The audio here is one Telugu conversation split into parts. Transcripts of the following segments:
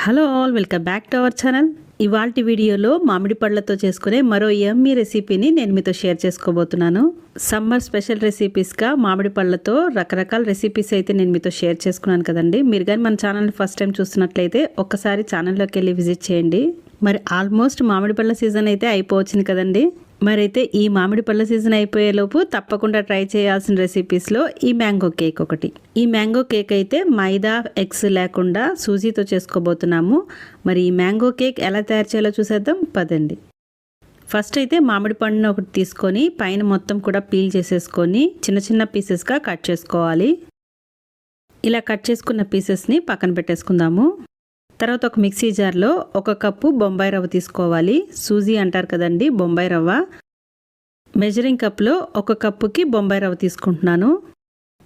Hello all, welcome back to our channel. ఇవాల్టి వీడియోలో మామిడి పళ్ళతో చేసుకునే మరో యమ్మీ రెసిపీని నేను మీతో షేర్ చేసుకోబోతున్నాను. సమ్మర్ స్పెషల్ రెసిపీస్గా మామిడి పళ్ళతో రకరకాల రెసిపీస్ అయితే నేను మీతో షేర్ చేసుకున్నాను కదండి. మీరు కానీ మన ఛానల్ని ఫస్ట్ టైం చూస్తున్నట్లయితే ఒక్కసారి ఛానల్లోకి వెళ్ళి విజిట్ చేయండి. మరి ఆల్మోస్ట్ మామిడి పళ్ళ సీజన్ అయితే అయిపోవచ్చింది కదండి. మరైతే ఈ మామిడి పళ్ళ సీజన్ అయిపోయేలోపు తప్పకుండా ట్రై చేయాల్సిన రెసిపీస్లో ఈ మ్యాంగో కేక్ ఒకటి. ఈ మ్యాంగో కేక్ అయితే మైదా ఎగ్స్ లేకుండా సూజీతో చేసుకోబోతున్నాము. మరి ఈ మ్యాంగో కేక్ ఎలా తయారు చేయాలో చూసేద్దాం పదండి. ఫస్ట్ అయితే మామిడి పండును ఒకటి తీసుకొని పైన మొత్తం కూడా పీల్ చేసేసుకొని చిన్న చిన్న పీసెస్గా కట్ చేసుకోవాలి. ఇలా కట్ చేసుకున్న పీసెస్ని పక్కన పెట్టేసుకుందాము. తర్వాత ఒక మిక్సీ జార్లో 1 కప్పు బొంబాయి రవ్వ తీసుకోవాలి. సూజీ అంటారు కదండి, బొంబాయి రవ్వ. మెజరింగ్ కప్లో 1 కప్పుకి బొంబాయి రవ్వ తీసుకుంటున్నాను.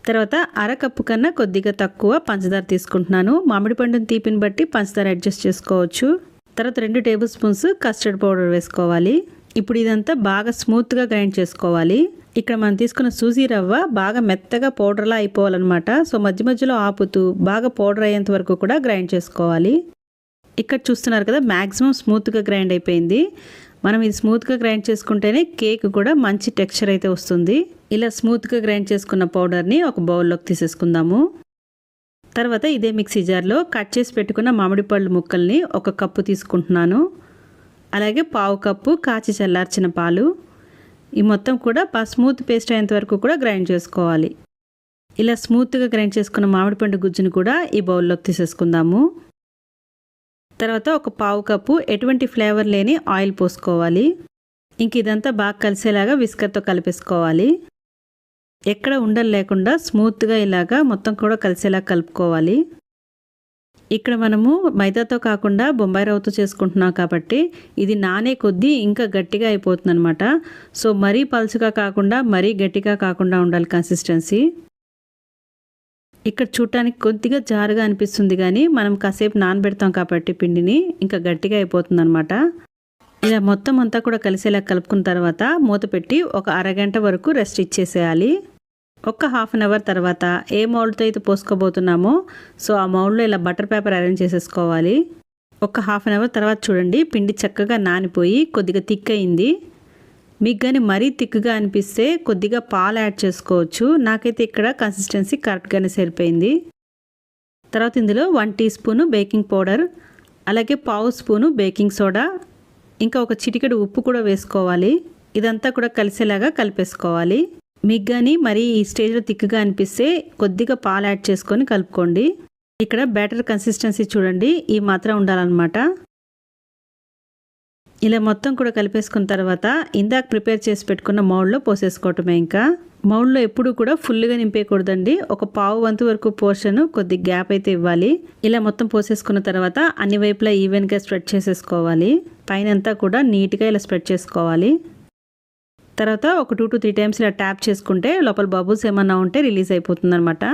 తర్వాత 1/2 కప్పు కన్నా కొద్దిగా తక్కువ పంచదార తీసుకుంటున్నాను. మామిడి పండుని తీపిని బట్టి పంచదార అడ్జస్ట్ చేసుకోవచ్చు. తర్వాత 2 టేబుల్ స్పూన్స్ కస్టర్డ్ పౌడర్ వేసుకోవాలి. ఇప్పుడు ఇదంతా బాగా స్మూత్గా గ్రైండ్ చేసుకోవాలి. ఇక్కడ మనం తీసుకున్న సూజీ రవ్వ బాగా మెత్తగా పౌడర్లా అయిపోవాలన్నమాట. సో మధ్య మధ్యలో ఆపుతూ బాగా పౌడర్ అయ్యేంత వరకు కూడా గ్రైండ్ చేసుకోవాలి. ఇక్కడ చూస్తున్నారు కదా, మ్యాక్సిమం స్మూత్గా గ్రైండ్ అయిపోయింది. మనం ఇది స్మూత్గా గ్రైండ్ చేసుకుంటేనే కేక్ కూడా మంచి టెక్స్చర్ అయితే వస్తుంది. ఇలా స్మూత్గా గ్రైండ్ చేసుకున్న పౌడర్ని ఒక బౌల్లోకి తీసేసుకుందాము. తర్వాత ఇదే మిక్సీ జార్లో కట్ చేసి పెట్టుకున్న మామిడి పళ్ళు ముక్కల్ని 1 కప్పు తీసుకుంటున్నాను. అలాగే 1/2 కప్పు కాచి చల్లార్చిన పాలు. ఈ మొత్తం కూడా స్మూత్ పేస్ట్ అయ్యేంత వరకు కూడా గ్రైండ్ చేసుకోవాలి. ఇలా స్మూత్గా గ్రైండ్ చేసుకున్న మామిడి పండు గుజ్జును కూడా ఈ బౌల్లోకి తీసేసుకుందాము. తర్వాత 1/4 కప్పు ఎటువంటి ఫ్లేవర్ లేని ఆయిల్ పోసుకోవాలి. ఇంక ఇదంతా బాగా కలిసేలాగా విస్కర్తో కలిపేసుకోవాలి. ఎక్కడ ఉండలు లేకుండా స్మూత్గా ఇలాగా మొత్తం కూడా కలిసేలా కలుపుకోవాలి. ఇక్కడ మనము మైదాతో కాకుండా బొంబాయి రవ్వతో చేసుకుంటున్నాం కాబట్టి ఇది నానే కొద్దీ ఇంకా గట్టిగా అయిపోతుంది అనమాట. సో మరీ పలుచగా కాకుండా మరీ గట్టిగా కాకుండా ఉండాలి కన్సిస్టెన్సీ. ఇక్కడ చూడటానికి కొద్దిగా జారుగా అనిపిస్తుంది, కానీ మనం కాసేపు నానబెడతాం కాబట్టి పిండిని ఇంకా గట్టిగా అయిపోతుంది అనమాట. ఇలా మొత్తం అంతా కూడా కలిసేలా కలుపుకున్న తర్వాత మూత పెట్టి ఒక అరగంట వరకు రెస్ట్ ఇచ్చేసేయాలి. ఒక ½ అన్ అవర్ తర్వాత ఏ మౌల్డ్తో అయితే పోసుకోబోతున్నామో సో ఆ మౌల్డ్లో ఇలా బటర్ పేపర్ అరేంజ్ చేసేసుకోవాలి. ఒక ½ అన్ అవర్ తర్వాత చూడండి, పిండి చక్కగా నానిపోయి కొద్దిగా థిక్ అయింది. మీకు కానీ మరీ థిక్గా అనిపిస్తే కొద్దిగా పాలు యాడ్ చేసుకోవచ్చు. నాకైతే ఇక్కడ కన్సిస్టెన్సీ కరెక్ట్గానే సరిపోయింది. తర్వాత ఇందులో 1 టీ స్పూను బేకింగ్ పౌడర్, అలాగే 1/2 స్పూను బేకింగ్ సోడా, ఇంకా ఒక చిటికెడు ఉప్పు కూడా వేసుకోవాలి. ఇదంతా కూడా కలిసేలాగా కలిపేసుకోవాలి. మీకు కానీ మరి ఈ స్టేజ్లో థిక్గా అనిపిస్తే కొద్దిగా పాలు యాడ్ చేసుకొని కలుపుకోండి. ఇక్కడ బ్యాటర్ కన్సిస్టెన్సీ చూడండి, ఈ మాత్రం ఉండాలన్నమాట. ఇలా మొత్తం కూడా కలిపేసుకున్న తర్వాత ఇందాక ప్రిపేర్ చేసి పెట్టుకున్న మౌల్డ్లో పోసేసుకోవటమే. ఇంకా మౌల్డ్లో ఎప్పుడు కూడా ఫుల్గా నింపేయకూడదండి. ఒక 1/2 వంతు వరకు పోర్షన్ కొద్ది గ్యాప్ అయితే ఇవ్వాలి. ఇలా మొత్తం పోసేసుకున్న తర్వాత అన్ని వైపులా ఈవెన్గా స్ప్రెడ్ చేసేసుకోవాలి. పైన అంతా కూడా నీట్గా ఇలా స్ప్రెడ్ చేసుకోవాలి. తర్వాత ఒక 2 to 3 టైమ్స్ ఇలా ట్యాప్ చేసుకుంటే లోపల బబుల్స్ ఏమన్నా ఉంటే రిలీజ్ అయిపోతుంది అనమాట.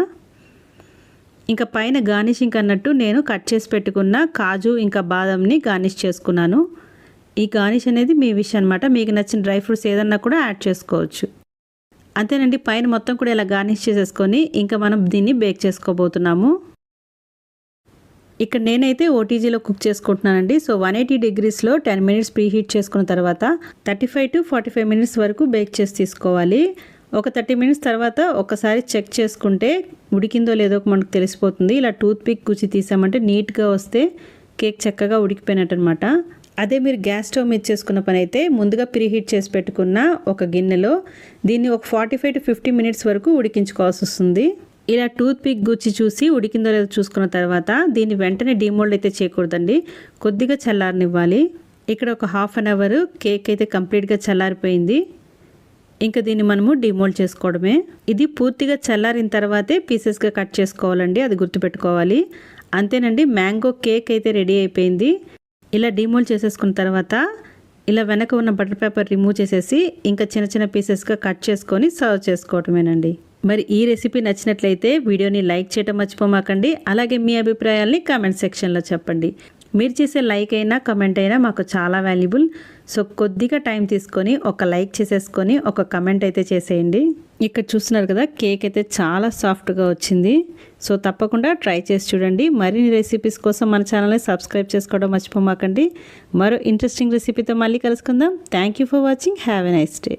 ఇంకా పైన గార్నిషింగ్ అన్నట్టు నేను కట్ చేసి పెట్టుకున్న కాజు ఇంకా బాదంని గార్నిష్ చేసుకున్నాను. ఈ గార్నిష్ అనేది మీ విష్ అనమాట. మీకు నచ్చిన డ్రై ఫ్రూట్స్ ఏదన్నా కూడా యాడ్ చేసుకోవచ్చు. అంతేనండి, పైన మొత్తం కూడా ఇలా గార్నిష్ చేసేసుకొని ఇంకా మనం దీన్ని బేక్ చేసుకోబోతున్నాము. ఇక్కడ నేనైతే ఓటీజీలో కుక్ చేసుకుంటున్నానండి. సో 180 degreesలో 10 minutes ప్రీ హీట్ చేసుకున్న తర్వాత 35 to 45 minutes వరకు బేక్ చేసి తీసుకోవాలి. ఒక 30 minutes తర్వాత ఒకసారి చెక్ చేసుకుంటే ఉడికిందో లేదో మనకు తెలిసిపోతుంది. ఇలా టూత్ పిక్ గుచ్చి తీసామంటే నీట్గా వస్తే కేక్ చక్కగా ఉడికిపోయినట్టు అనమాట. అదే మీరు గ్యాస్ స్టవ్ మీద చేసుకున్న పని అయితే ముందుగా ప్రీ హీట్ చేసి పెట్టుకున్న ఒక గిన్నెలో దీన్ని ఒక 45 to 50 minutes వరకు ఉడికించుకోవాల్సి వస్తుంది. ఇలా టూత్ పిక్ గుచ్చి చూసి ఉడికిందో లేదో చూసుకున్న తర్వాత దీన్ని వెంటనే డీమోల్డ్ అయితే చేయకూడదండి, కొద్దిగా చల్లారనివ్వాలి. ఇక్కడ ఒక ½ అన్ అవర్ కేక్ అయితే కంప్లీట్గా చల్లారిపోయింది. ఇంకా దీన్ని మనము డీమోల్డ్ చేసుకోవడమే. ఇది పూర్తిగా చల్లారిన తర్వాతే పీసెస్గా కట్ చేసుకోవాలండి, అది గుర్తుపెట్టుకోవాలి. అంతేనండి, మ్యాంగో కేక్ అయితే రెడీ అయిపోయింది. ఇలా డీమోల్డ్ చేసేసుకున్న తర్వాత ఇలా వెనక ఉన్న బటర్ పేపర్ రిమూవ్ చేసేసి ఇంకా చిన్న చిన్న పీసెస్గా కట్ చేసుకొని సర్వ్ చేసుకోవటమేనండి. మరి ఈ రెసిపీ నచ్చినట్లయితే వీడియోని లైక్ చేయడం మర్చిపోమాకండి. అలాగే మీ అభిప్రాయాల్ని కామెంట్ సెక్షన్లో చెప్పండి. మీరు చేసే లైక్ అయినా కమెంట్ అయినా మాకు చాలా వాల్యుబుల్. సో కొద్దిగా టైం తీసుకొని ఒక లైక్ చేసేసుకొని ఒక కమెంట్ అయితే చేసేయండి. ఇక్కడ చూస్తున్నారు కదా, కేక్ అయితే చాలా సాఫ్ట్గా వచ్చింది. సో తప్పకుండా ట్రై చేసి చూడండి. మరిన్ని రెసిపీస్ కోసం మన ఛానల్ని సబ్స్క్రైబ్ చేసుకోవడం మర్చిపోమాకండి. మరో ఇంట్రెస్టింగ్ రెసిపీతో మళ్ళీ కలుసుకుందాం. Thank you for watching. Have a nice day.